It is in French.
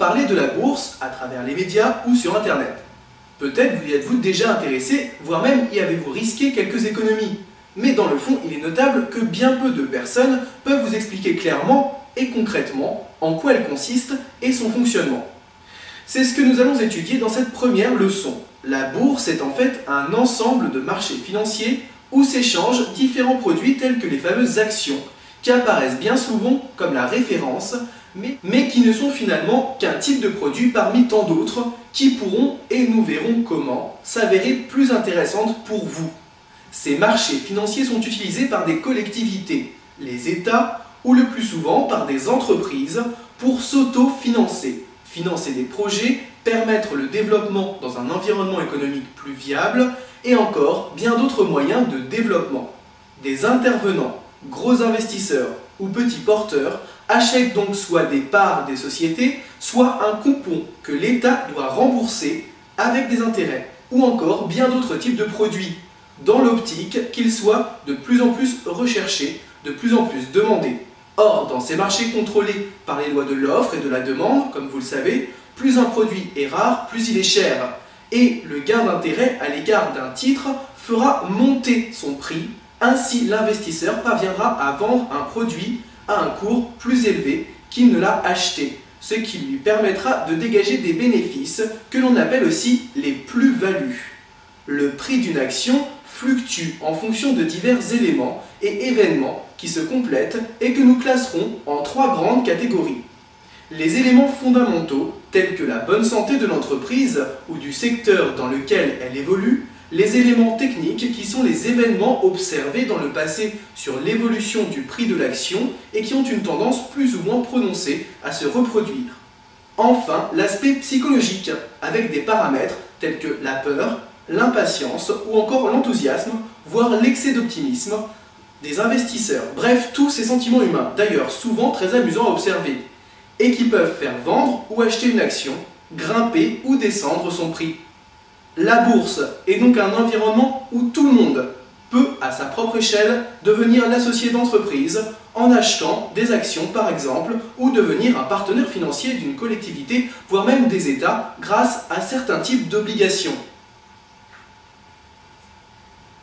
parler de la bourse à travers les médias ou sur Internet. Peut-être vous y êtes-vous déjà intéressé, voire même y avez-vous risqué quelques économies. Mais dans le fond, il est notable que bien peu de personnes peuvent vous expliquer clairement et concrètement en quoi elle consiste et son fonctionnement. C'est ce que nous allons étudier dans cette première leçon. La bourse est en fait un ensemble de marchés financiers où s'échangent différents produits tels que les fameuses actions, qui apparaissent bien souvent comme la référence, mais qui ne sont finalement qu'un type de produit parmi tant d'autres qui pourront, et nous verrons comment, s'avérer plus intéressantes pour vous. Ces marchés financiers sont utilisés par des collectivités, les États, ou le plus souvent par des entreprises pour s'auto-financer, financer des projets, permettre le développement dans un environnement économique plus viable, et encore bien d'autres moyens de développement. Des intervenants, gros investisseurs ou petits porteurs achètent donc soit des parts des sociétés, soit un coupon que l'État doit rembourser avec des intérêts, ou encore bien d'autres types de produits, dans l'optique qu'ils soient de plus en plus recherchés, de plus en plus demandés. Or, dans ces marchés contrôlés par les lois de l'offre et de la demande, comme vous le savez, plus un produit est rare, plus il est cher. Et le gain d'intérêt à l'égard d'un titre fera monter son prix. Ainsi, l'investisseur parviendra à vendre un produit à un cours plus élevé qu'il ne l'a acheté, ce qui lui permettra de dégager des bénéfices que l'on appelle aussi les plus-values. Le prix d'une action fluctue en fonction de divers éléments et événements qui se complètent et que nous classerons en trois grandes catégories. Les éléments fondamentaux, tels que la bonne santé de l'entreprise ou du secteur dans lequel elle évolue, les éléments techniques qui sont les événements observés dans le passé sur l'évolution du prix de l'action et qui ont une tendance plus ou moins prononcée à se reproduire. Enfin, l'aspect psychologique, avec des paramètres tels que la peur, l'impatience ou encore l'enthousiasme, voire l'excès d'optimisme des investisseurs. Bref, tous ces sentiments humains, d'ailleurs souvent très amusants à observer, et qui peuvent faire vendre ou acheter une action, grimper ou descendre son prix. La bourse est donc un environnement où tout le monde peut, à sa propre échelle, devenir l'associé d'entreprise en achetant des actions par exemple, ou devenir un partenaire financier d'une collectivité, voire même des États, grâce à certains types d'obligations.